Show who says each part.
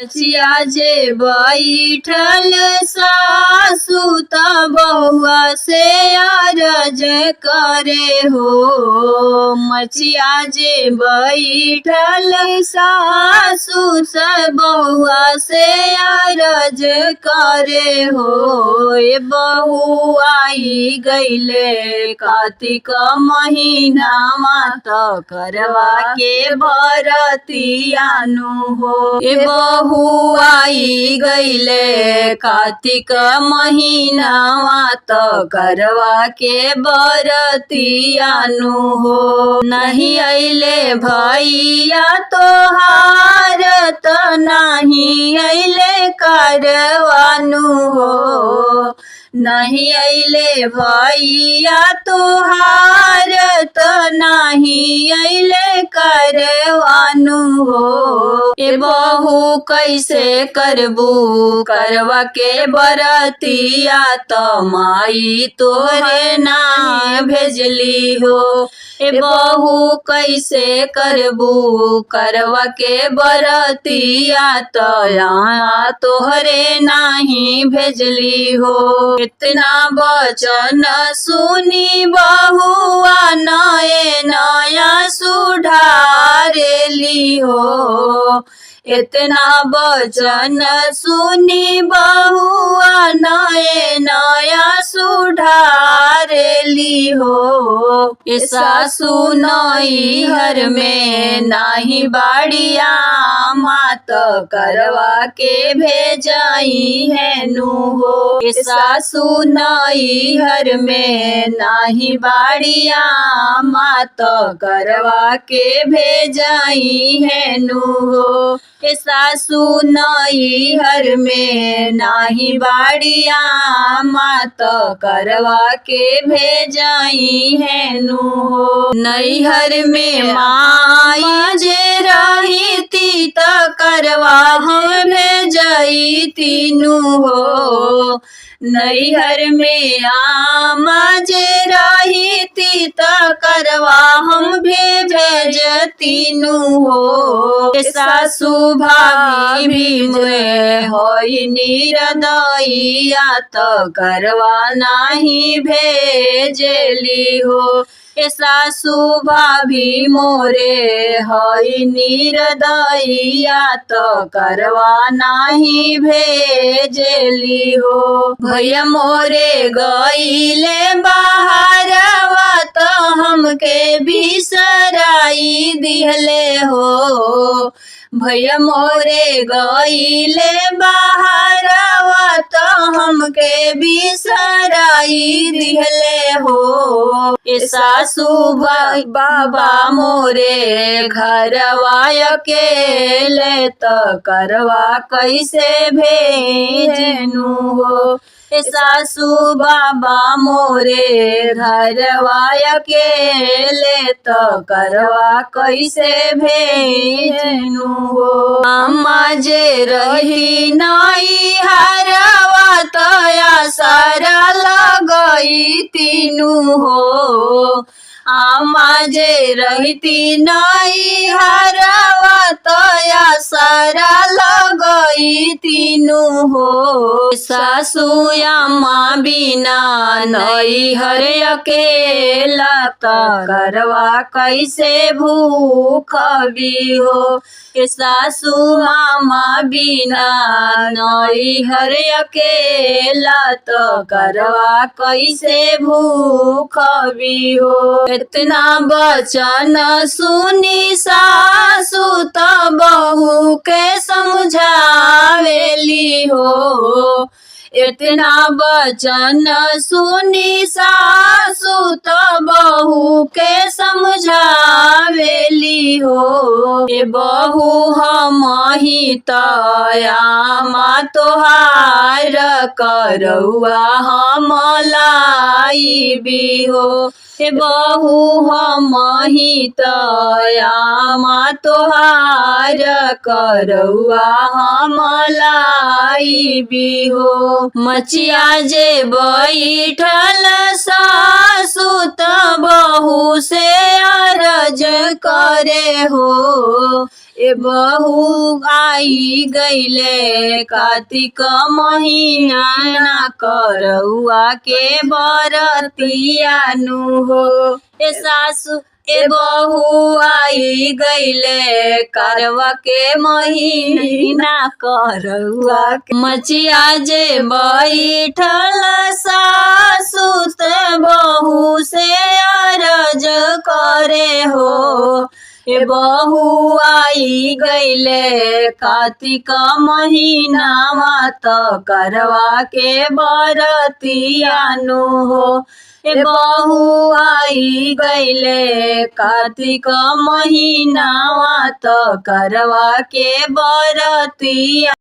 Speaker 1: मचिया जे बैठल सासु त बहुआ से अरज करे हो। मचिया जे बैठल सासु त बहुआ से अरज करे हो। ए बहू आई गईले कार्तिक महीना त करवा के बरतियानु हो। ए बहू आई गईले कार्तिक महीना त करवा के बरतियानु हो। नहीं अइले भैया तोहार त नहीं अइले करवानु हो। नहीं अइले भैया तोहार त नहीं अइले करवानु हो। ए बहू कैसे करबू करवा के बरतिया त माई तोरे ना भेजली हो। ए बहू कैसे करबू करवा के बरतिया त यहाँ तोहरे नाही भेजली हो। इतना वचन सुनी बहुआ नए नया सुधारेली हो। इतना वचन सुनी बहुआ नए नया सुधारेली हो। सासु नैहर में नाही बाड़िया मात करवा के भेजाई है नु हो। सासु नैहर में नाही बाड़िया मात करवा के भेजाई है नु हो। सासु नैहर में नाही बाड़िया मात करवा के भेजाई है नु हो। नैहर में माई जे रही त करवा हम भेजती नु हो। नैहर में आमा जे रही त करवा हम भेजती नु हो। सासु भाभी भी में होई निरदैया त करवा नाही भेजली हो। सासु भाभी मोरे हई निरदैया त करवा नाही भेजली हो। भैया मोरे गईले बाहरवा त हमके बिसराई दिहले हो। भैया मोरे गईले बाहरवा त हमके बिसराई दिहले हो। सासु बाबा मोरे घरवा अकेले त करवा कैसे भेजनु हो। सासु बाबा मोरे घरवा अकेले त करवा कैसे भेजनु हो। अम्मा जे रही नाई हरवा तया सारा लगई तीनू हो। अम्मा जे रहती नाई हरवा तया सारा लगई तीनू हो। सासु अम्मा बिना नई हर अकेला त करवा कैसे भूख भी हो। सासु मामा बिना नई हर अकेला त करवा कैसे भूख भी हो। इतना वचन सुनी सासु त बहू के समझावेली हो। इतना वचन सुनी सासु त बहू के समझावेली हो। ए बहू हम ही तयामा तोहार करौआ हम लाई भी हो। ए बहू हम ही तयामा तोहार करौआ हम लाई भी हो। मचिया जे बैठल सासु त बहू से अरज करे हो। ए बहू आई गईले कार्तिक महीना ना करौआ के बरतिया नु हो। ए सासु ए बहू आई गईले करवा के महीना करौआ के मचिया जे बैठल सासु ते बहू से अरज करे हो। ए बहू आई गईले कार्तिक महीना मात करवा के बरतिया नु हो। ए बहू आई गईले कार्तिक महीना मात करवा के बरतिया।